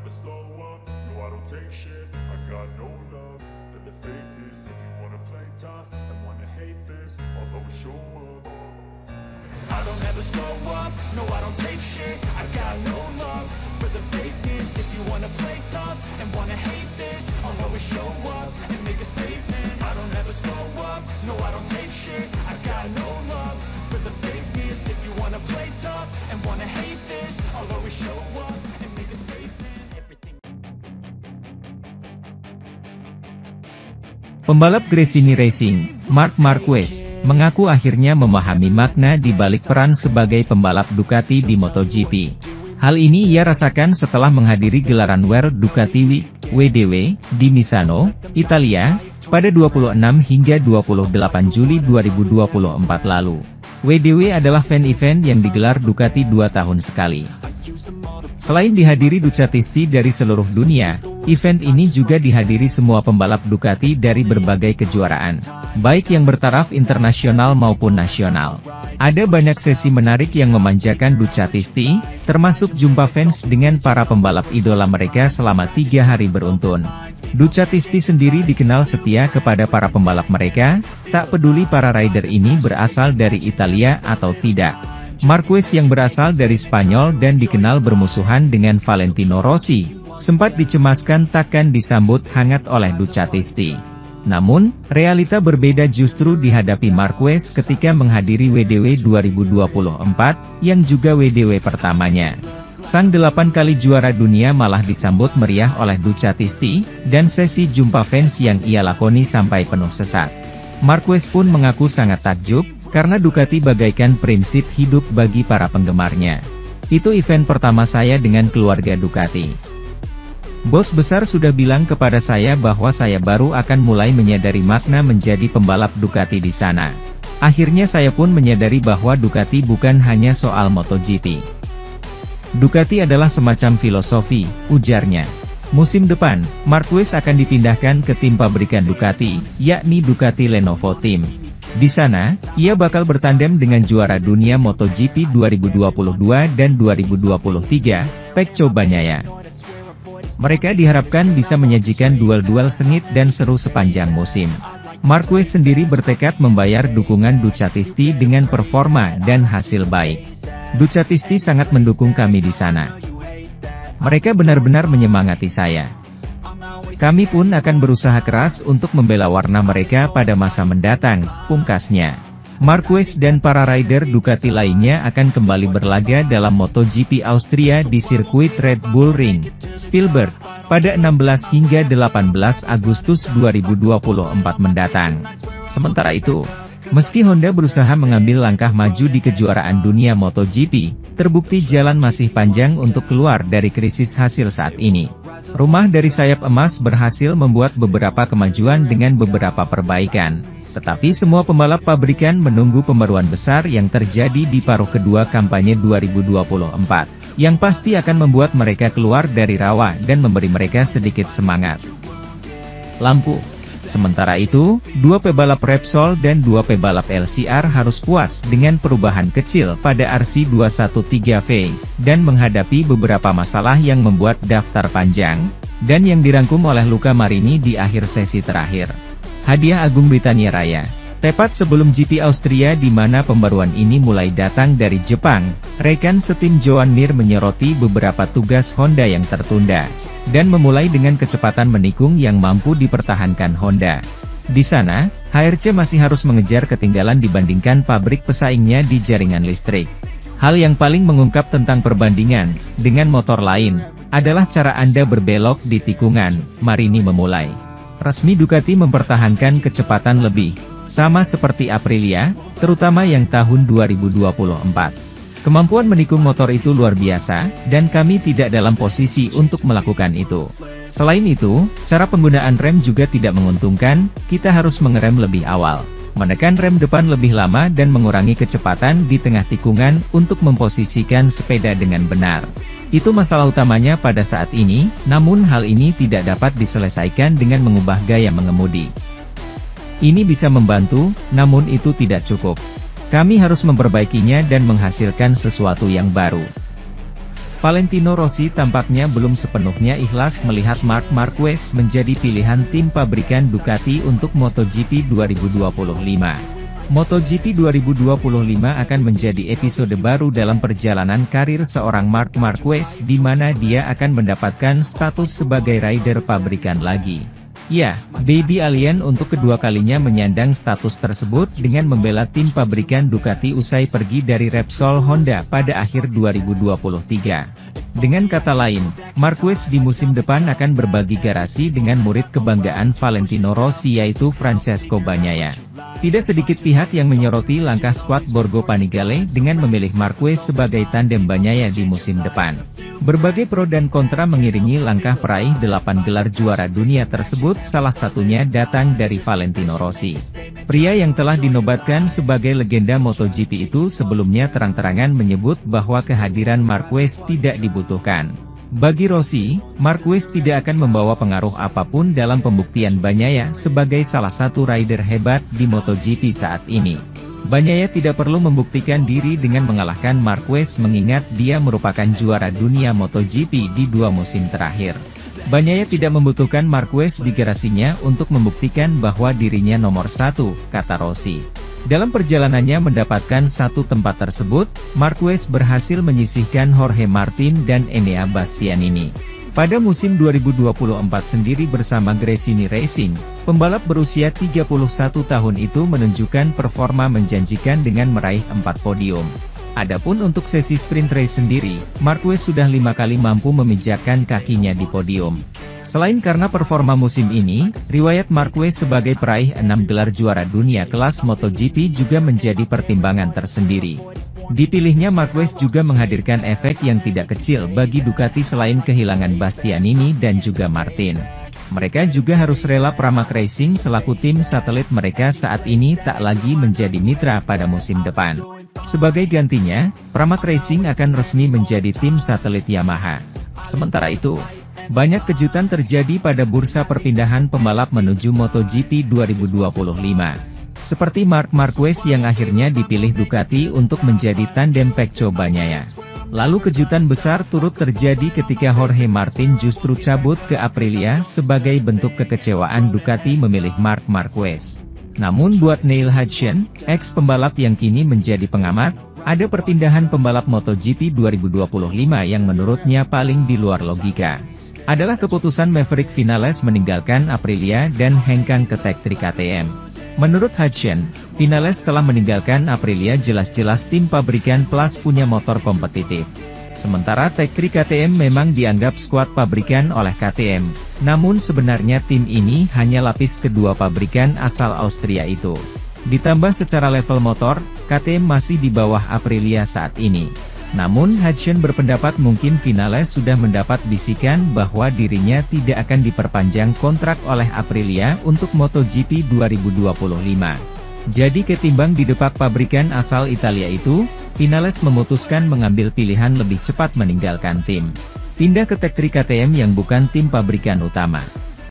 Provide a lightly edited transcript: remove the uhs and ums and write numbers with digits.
never slow up, no I don't take shit. I got no love for the fakeness. If you wanna play tough and wanna hate this, I'll always show up. I don't ever slow up, no I don't take shit. I got no love for the fakeness. If you wanna play tough and wanna hate this, I'll always show up and make a statement. I don't ever slow up, no I don't take shit. I got no love for the fakeness. If you wanna play tough and wanna hate this, I'll always show up and make a statement. Everything. Pembalap Gresini Racing, Marc Marquez, mengaku akhirnya memahami makna di balik peran sebagai pembalap Ducati di MotoGP. Hal ini ia rasakan setelah menghadiri gelaran World Ducati Week, WDW, di Misano, Italia, pada 26 hingga 28 Juli 2024 lalu. WDW adalah fan event yang digelar Ducati 2 tahun sekali. Selain dihadiri Ducatisti dari seluruh dunia, event ini juga dihadiri semua pembalap Ducati dari berbagai kejuaraan, baik yang bertaraf internasional maupun nasional. Ada banyak sesi menarik yang memanjakan Ducatisti, termasuk jumpa fans dengan para pembalap idola mereka selama 3 hari beruntun. Ducatisti sendiri dikenal setia kepada para pembalap mereka, tak peduli para rider ini berasal dari Italia atau tidak. Marquez yang berasal dari Spanyol dan dikenal bermusuhan dengan Valentino Rossi, sempat dicemaskan takkan disambut hangat oleh Ducatisti. Namun, realita berbeda justru dihadapi Marquez ketika menghadiri WDW 2024, yang juga WDW pertamanya. Sang 8 kali juara dunia malah disambut meriah oleh Ducatisti, dan sesi jumpa fans yang ia lakoni sampai penuh sesak. Marquez pun mengaku sangat takjub, karena Ducati bagaikan prinsip hidup bagi para penggemarnya. Itu event pertama saya dengan keluarga Ducati. Bos besar sudah bilang kepada saya bahwa saya baru akan mulai menyadari makna menjadi pembalap Ducati di sana. Akhirnya saya pun menyadari bahwa Ducati bukan hanya soal MotoGP. Ducati adalah semacam filosofi, ujarnya. Musim depan, Marquez akan dipindahkan ke tim pabrikan Ducati, yakni Ducati Lenovo Team. Di sana, ia bakal bertandem dengan juara dunia MotoGP 2022 dan 2023, Pecco Bagnaia. Mereka diharapkan bisa menyajikan duel-duel sengit dan seru sepanjang musim. Marquez sendiri bertekad membayar dukungan Ducatisti dengan performa dan hasil baik. Ducatisti sangat mendukung kami di sana. Mereka benar-benar menyemangati saya. Kami pun akan berusaha keras untuk membela warna mereka pada masa mendatang, pungkasnya. Marquez dan para rider Ducati lainnya akan kembali berlaga dalam MotoGP Austria di sirkuit Red Bull Ring, Spielberg, pada 16 hingga 18 Agustus 2024 mendatang. Sementara itu, meski Honda berusaha mengambil langkah maju di kejuaraan dunia MotoGP, terbukti jalan masih panjang untuk keluar dari krisis hasil saat ini. Rumah dari sayap emas berhasil membuat beberapa kemajuan dengan beberapa perbaikan. Tetapi semua pembalap pabrikan menunggu pembaruan besar yang terjadi di paruh kedua kampanye 2024, yang pasti akan membuat mereka keluar dari rawa dan memberi mereka sedikit semangat. Lampu. Sementara itu, 2 pebalap Repsol dan 2 pebalap LCR harus puas dengan perubahan kecil pada RC213V, dan menghadapi beberapa masalah yang membuat daftar panjang, dan yang dirangkum oleh Luca Marini di akhir sesi terakhir. Hadiah Agung Britania Raya. Tepat sebelum GP Austria di mana pembaruan ini mulai datang dari Jepang, rekan setim Joan Mir menyoroti beberapa tugas Honda yang tertunda, dan memulai dengan kecepatan menikung yang mampu dipertahankan Honda. Di sana, HRC masih harus mengejar ketinggalan dibandingkan pabrik pesaingnya di jaringan listrik. Hal yang paling mengungkap tentang perbandingan dengan motor lain, adalah cara Anda berbelok di tikungan, Marini memulai. Resmi Ducati mempertahankan kecepatan lebih, sama seperti Aprilia, terutama yang tahun 2024. Kemampuan menikung motor itu luar biasa, dan kami tidak dalam posisi untuk melakukan itu. Selain itu, cara penggunaan rem juga tidak menguntungkan, kita harus mengerem lebih awal, menekan rem depan lebih lama dan mengurangi kecepatan di tengah tikungan untuk memposisikan sepeda dengan benar. Itu masalah utamanya pada saat ini, namun hal ini tidak dapat diselesaikan dengan mengubah gaya mengemudi. Ini bisa membantu, namun itu tidak cukup. Kami harus memperbaikinya dan menghasilkan sesuatu yang baru. Valentino Rossi tampaknya belum sepenuhnya ikhlas melihat Marc Marquez menjadi pilihan tim pabrikan Ducati untuk MotoGP 2025. MotoGP 2025 akan menjadi episode baru dalam perjalanan karir seorang Marc Marquez di mana dia akan mendapatkan status sebagai rider pabrikan lagi. Ya, Baby Alien untuk kedua kalinya menyandang status tersebut dengan membela tim pabrikan Ducati usai pergi dari Repsol Honda pada akhir 2023. Dengan kata lain, Marquez di musim depan akan berbagi garasi dengan murid kebanggaan Valentino Rossi yaitu Francesco Bagnaia. Tidak sedikit pihak yang menyoroti langkah skuad Borgo Panigale dengan memilih Marquez sebagai tandem Bagnaia di musim depan. Berbagai pro dan kontra mengiringi langkah peraih 8 gelar juara dunia tersebut, salah satunya datang dari Valentino Rossi. Pria yang telah dinobatkan sebagai legenda MotoGP itu sebelumnya terang-terangan menyebut bahwa kehadiran Marquez tidak dibutuhkan. Bagi Rossi, Marquez tidak akan membawa pengaruh apapun dalam pembuktian Bagnaia sebagai salah satu rider hebat di MotoGP saat ini. Bagnaia tidak perlu membuktikan diri dengan mengalahkan Marquez mengingat dia merupakan juara dunia MotoGP di 2 musim terakhir. Bagnaia tidak membutuhkan Marquez di garasinya untuk membuktikan bahwa dirinya nomor 1, kata Rossi. Dalam perjalanannya mendapatkan satu tempat tersebut, Marquez berhasil menyisihkan Jorge Martin dan Enea Bastianini. Pada musim 2024 sendiri bersama Gresini Racing, pembalap berusia 31 tahun itu menunjukkan performa menjanjikan dengan meraih 4 podium. Adapun untuk sesi sprint race sendiri, Marquez sudah 5 kali mampu memijakkan kakinya di podium. Selain karena performa musim ini, riwayat Marquez sebagai peraih 6 gelar juara dunia kelas MotoGP juga menjadi pertimbangan tersendiri. Dipilihnya Marquez juga menghadirkan efek yang tidak kecil bagi Ducati selain kehilangan Bastianini dan juga Martin. Mereka juga harus rela Pramac Racing selaku tim satelit mereka saat ini tak lagi menjadi mitra pada musim depan. Sebagai gantinya, Pramac Racing akan resmi menjadi tim satelit Yamaha. Sementara itu, banyak kejutan terjadi pada bursa perpindahan pembalap menuju MotoGP 2025. Seperti Marc Marquez yang akhirnya dipilih Ducati untuk menjadi tandem Pecco Bagnaia. Lalu kejutan besar turut terjadi ketika Jorge Martin justru cabut ke Aprilia sebagai bentuk kekecewaan Ducati memilih Marc Marquez. Namun buat Neil Hudson, ex-pembalap yang kini menjadi pengamat, ada perpindahan pembalap MotoGP 2025 yang menurutnya paling di luar logika. Adalah keputusan Maverick Vinales meninggalkan Aprilia dan hengkang ke Tech 3 KTM. Menurut Hudson, Vinales telah meninggalkan Aprilia jelas-jelas tim pabrikan plus punya motor kompetitif. Sementara Tech 3 KTM memang dianggap skuad pabrikan oleh KTM, namun sebenarnya tim ini hanya lapis kedua pabrikan asal Austria itu. Ditambah secara level motor, KTM masih di bawah Aprilia saat ini. Namun Hudson berpendapat mungkin Vinales sudah mendapat bisikan bahwa dirinya tidak akan diperpanjang kontrak oleh Aprilia untuk MotoGP 2025. Jadi ketimbang didepak pabrikan asal Italia itu, Vinales memutuskan mengambil pilihan lebih cepat meninggalkan tim. Pindah ke Tech 3 KTM yang bukan tim pabrikan utama.